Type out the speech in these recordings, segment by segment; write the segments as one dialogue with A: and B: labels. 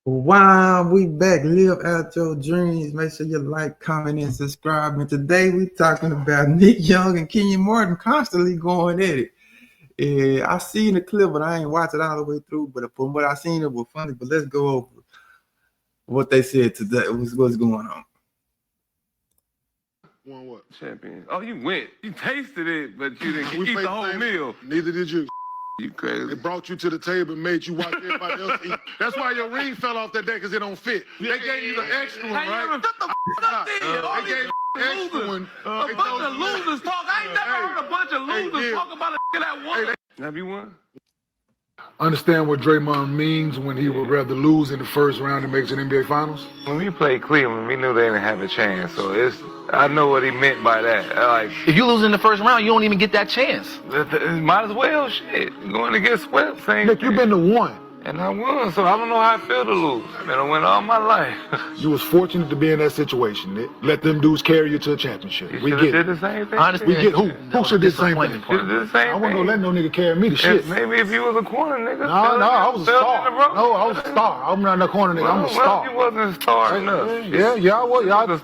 A: Wow, we back. Live out your dreams. Make sure you like, comment, and subscribe. And today we talking about Nick Young and Kenyon Martin constantly going at it. I seen the clip, but I ain't watched it all the way through. But from what I seen, it was funny. But let's go over what they said today. What's going on?
B: Won what?
C: Champions. Oh, you went. You tasted it, but you didn't eat the whole meal.
B: Neither did you.
C: You crazy.
B: They brought you to the table and made you watch everybody else eat. That's why your ring fell off that day, because it don't fit. They gave you the extra one, right?
C: Shut the up then.
B: They gave you the extra one.
C: A bunch of losers talk. I ain't never heard a bunch of losers talk about a that won. Have you won?
B: Understand what Draymond means when he would rather lose in the first round and make it to the NBA Finals?
C: When we played Cleveland, we knew they didn't have a chance. So I know what he meant by that. Like,
D: if you lose in the first round, you don't even get that chance.
C: Might as well, shit. Going to get swept, same
B: Nick,
C: thing.
B: you've been to one.
C: And I won, so I don't know how I feel to lose. Man, I win all my life.
B: You was fortunate to be in that situation, Nick. Let them dudes carry you to a championship.
C: You
B: We
C: should
B: get
C: have did
B: it.
C: the same thing.
D: Honestly,
B: We get who? Who should do the same thing?
C: You should have did the same
B: I
C: thing.
B: wasn't gonna let no nigga carry me to shit.
C: Maybe if you was a corner nigga.
B: No, I was a
C: fell
B: star.
C: in the road.
B: No, I was a star. I'm not in the corner, nigga. I'm a
C: Well,
B: star.
C: you wasn't a star enough.
B: Yeah, I was.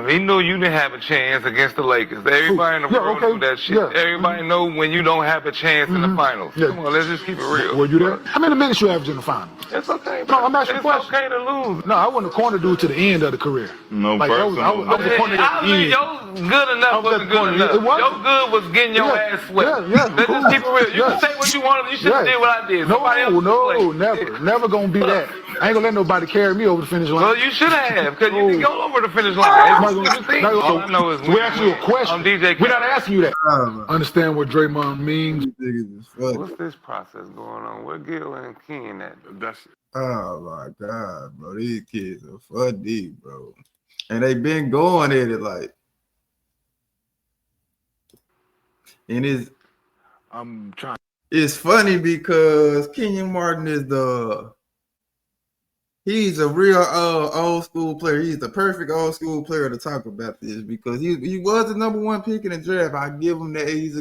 C: He knew you didn't have a chance against the Lakers. Everybody in the world knew that shit.
B: Yeah.
C: Everybody know when you don't have a chance in the finals.
B: Yeah.
C: Come on, let's just keep it real.
B: Were you there? How many minutes you averaged in the finals?
C: It's okay.
B: No, I'm asking a
C: It's
B: question.
C: okay to lose.
B: No, I wasn't a corner dude to the end of the career.
E: No,
B: Like, I was a corner at the end.
C: Your good enough wasn't good enough.
B: It wasn't.
C: Your good was getting your ass swept.
B: Yeah,
C: Let's just keep it real. You can say what you wanted. You should have did what I did. Somebody else
B: Never gonna be that. I ain't gonna let nobody carry me over the finish line.
C: Well, you should have, because you can go over the finish line. All I know is
B: we asked you a question.
C: I'm DJ.
B: We're not asking you that.
A: Oh,
B: Understand what Draymond means?
C: What's this process going on? Where Gil and Kenyon at?
A: Oh my God, bro. These kids are funny, bro. And they been going at it like. And
B: I'm trying.
A: it's funny because Kenyon Martin he's a real old school player. He's the perfect old school player to talk about this because he was the number one pick in the draft. I give him that. He's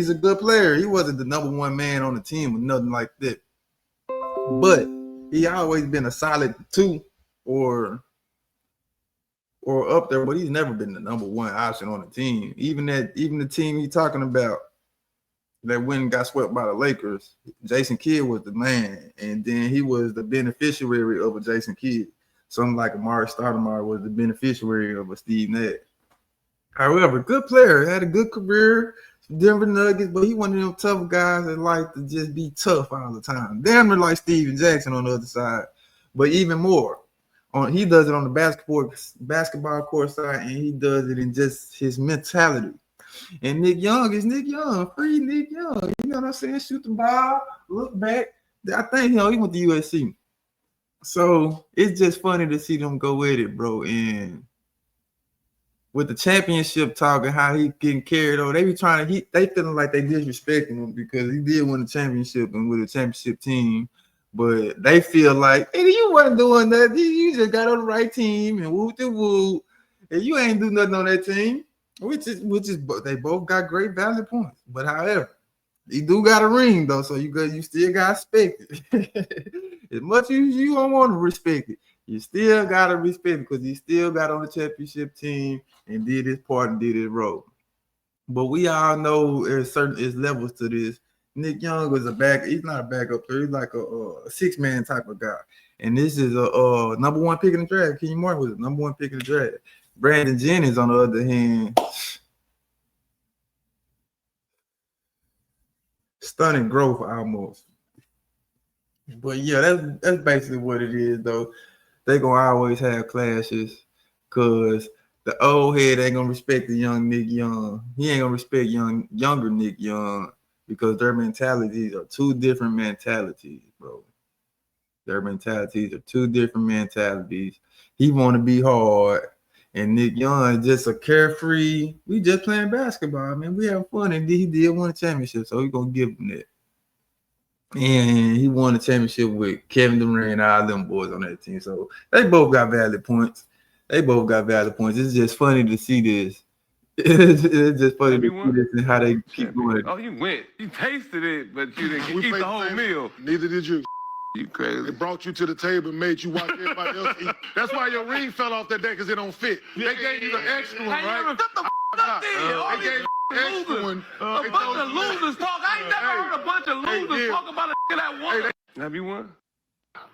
A: a good player. He wasn't the number one man on the team or nothing like that. But he always been a solid 2 or up there, but he's never been the number one option on the team. Even the team he's talking about that went and got swept by the Lakers, Jason Kidd was the man, and then he was the beneficiary of a Jason Kidd. Something like Amari Stoudemire was the beneficiary of a Steve Nash. However, good player, had a good career, Denver Nuggets, but he one of them tough guys that like to just be tough all the time. Damn near like Steven Jackson on the other side, but even more. He does it on the basketball court side, and he does it in just his mentality. And Nick Young is Nick Young, free Nick Young. You know what I'm saying? Shoot the ball, look back. I think he went to USC. So it's just funny to see them go at it, bro. And with the championship talk and how he getting carried over, they feeling like they disrespecting him because he did win the championship and with a championship team. But they feel like, hey, you wasn't doing that. You just got on the right team and whoop-de-whoop. And you ain't do nothing on that team. Which is they both got great valid points. But however, he do got a ring though, so you still got to respect it. As much as you don't want to respect it, you still got to respect it because he still got on the championship team and did his part and did his role. But we all know there's levels to this. Nick Young was he's not a backup player, he's like a six-man type of guy. And this is a number one pick in the draft. Kenyon Martin was the number one pick in the draft. Brandon Jennings, on the other hand, stunning growth almost. But yeah, that's basically what it is, though. They're gonna always have clashes because the old head ain't gonna respect the young Nick Young. He ain't gonna respect younger Nick Young because their mentalities are two different mentalities, bro. Their mentalities are two different mentalities. He want to be hard. And Nick Young is just a carefree. We just playing basketball, man. We having fun, and he did win a championship, so we're gonna give him that. And he won the championship with Kevin Durant and all them boys on that team. So they both got valid points. It's just funny to see this. It's just funny to see this and how they keep doing it.
C: Oh, you went. You tasted it, but you didn't eat the whole meal.
B: Neither did you.
C: You crazy.
B: They brought you to the table and made you watch everybody else eat. That's why your ring fell off that day, because it don't fit. They gave you the extra one, right?
C: Shut the up then. All
B: They gave you the extra one.
C: A bunch of losers talk. I ain't never heard a bunch of losers talk about a that won. Have you won?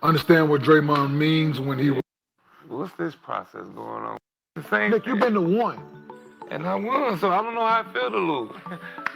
B: Understand what Draymond means when he...
C: What's this process going on? The same
B: Nick, you've been the one.
C: And I won, so I don't know how I feel to lose.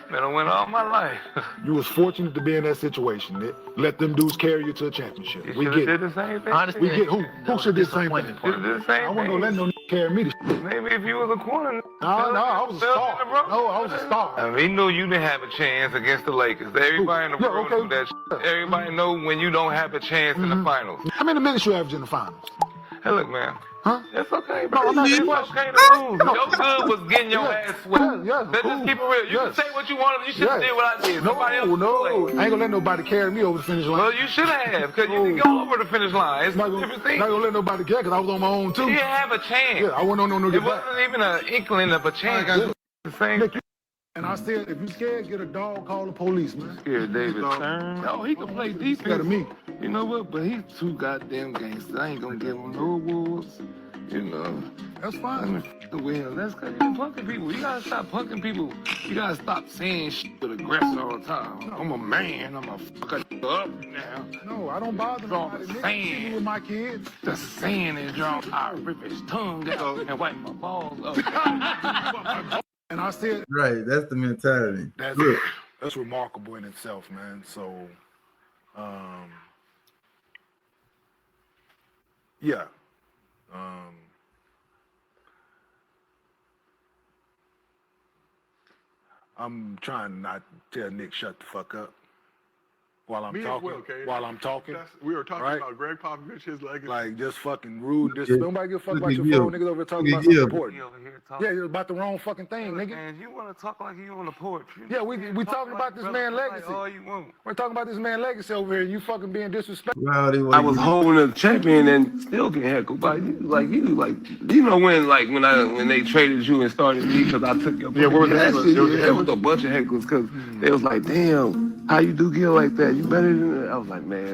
C: Man, I win all my life.
B: You was fortunate to be in that situation, Nick. Let them dudes carry you to a championship.
C: We get did the same thing.
D: Honestly,
B: we get who? Who should do the same thing?
C: You did the same
B: I wasn't gonna let no carry me.
C: Maybe if you was a corner.
B: No, I was a star. No, I was a star.
C: I mean, he knew you didn't have a chance against the Lakers. Everybody in the world knew that shit. Everybody know when you don't have a chance in the finals.
B: How many minutes you average in the finals?
C: Hey, look, man.
B: Huh?
C: It's okay, bro. It's okay to lose. Your good was getting your ass swept. Let's just keep it real. You can say what you wanted. You should have did what I did. Nobody else
B: I ain't gonna let nobody carry me over the finish line.
C: Well, you should have, because you didn't go over the finish line. It's
B: not gonna let nobody carry, because I was on my own, too.
C: You didn't have a chance.
B: Yeah, I wasn't on no
C: get back. It wasn't even an inkling of a chance. The same.
B: And I said, if you scared, get a dog, call the police, man.
C: Scared David Stern. Oh, he can play defense.
B: Scared of me.
C: You know what? But he's too goddamn gangster. I ain't gonna give him no awards. You know.
B: That's fine.
C: Well, that's because you're punking people. You gotta stop punking people. You gotta stop saying shit with aggression all the time. I'm a man. I'm a fucker up now.
B: No, I don't bother nobody.
C: Saying
B: with my kids.
C: The saying is, y'all, I rip his tongue out and wipe my balls up.
B: And I said,
A: right, that's the mentality.
B: That's remarkable in itself, man. So, yeah. I'm trying not to tell Nick shut the fuck up while I'm talking. While I'm talking,
E: we were talking
B: right?
E: about Greg Popovich, his legacy.
B: Like just fucking rude. Nobody give a fuck about your phone. Niggas over here talking about something important. Yeah, you're about the wrong fucking thing, nigga.
C: Man, you want to talk like you on the porch.
B: Yeah, we talking about this man's legacy.
C: All you want.
B: We're talking about this man's legacy over here. You fucking being disrespectful.
C: I was holding the champion and still getting heckled by you. Like you know when they traded you and started me because I took your.
E: Yeah, what was that?
C: There was a bunch of heckles because they was like, damn, how you do Gil like that? You better than that. I was like, man,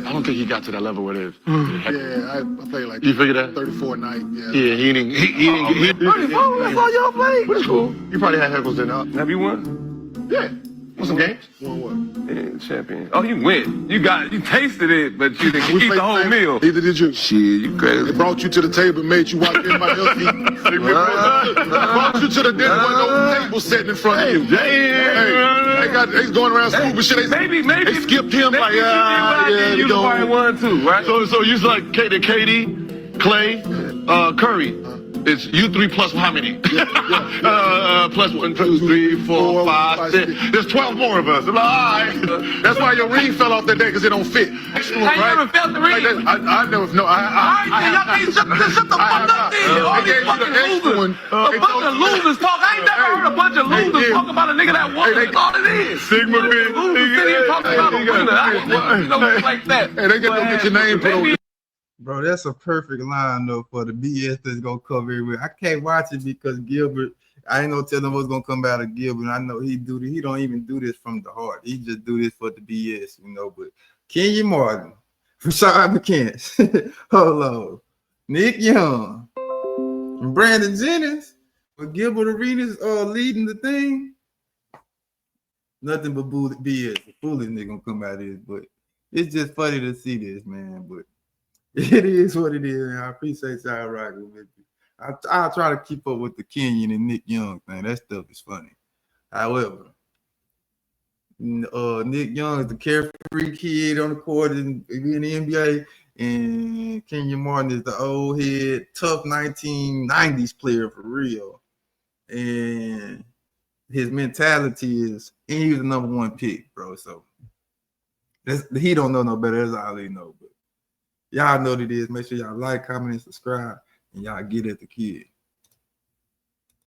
E: I don't think he got to that level with it.
B: Yeah, I played like
E: you figured that
B: 34 a night. Yeah,
E: he didn't. He
C: 34. That's all y'all played.
E: That's cool. You probably had heckles then.
C: Have you won?
E: Yeah. Won some games.
B: Won what?
C: Yeah, champion. Oh, you went. You tasted it, but you didn't eat the whole meal.
B: Neither did you.
C: Shit, you crazy.
B: They brought you to the table and made you watch everybody else eat. They brought you to the dinner with no table sitting in front of you. They going around scooping shit.
C: Maybe
B: they skipped him like,
C: you probably won too, right?
E: So you like KD, Clay, Curry. It's you three plus how many? Plus 1, 2, 3, 4, 5, 6. There's 12 more of us. All right.
B: That's why your ring fell off that day, because it don't fit.
C: You never felt the ring?
B: I never know.
C: Y'all can't shut the fuck up then. All these fucking losers. A bunch of losers talk. I ain't never heard a bunch of losers talk about a nigga that won. That's all it is.
E: Sigma
C: Losers sitting here talking about a winner. You know, like that.
B: Hey, they get your name put on.
A: Bro, that's a perfect line though for the BS that's gonna cover everywhere. I can't watch it because Gilbert, I ain't no telling what's gonna come out of Gilbert. I know he don't even do this from the heart. He just do this for the BS, you know. But Kenyon Martin, Rashad McCants, hold on, Nick Young, and Brandon Jennings, with Gilbert Arenas leading the thing. Nothing but BS. Foolish nigga gonna come out of this, but it's just funny to see this, man. But it is what it is, and I appreciate y'all rocking with me. I'll try to keep up with the Kenyon and Nick Young thing. That stuff is funny. However, Nick Young is the carefree kid on the court in the NBA, and Kenyon Martin is the old head, tough 1990s player for real. And his mentality is, and he was the number 1 pick, bro. So he don't know no better. That's all he know. But y'all know what it is. Make sure y'all like, comment, and subscribe, and y'all get at the kid.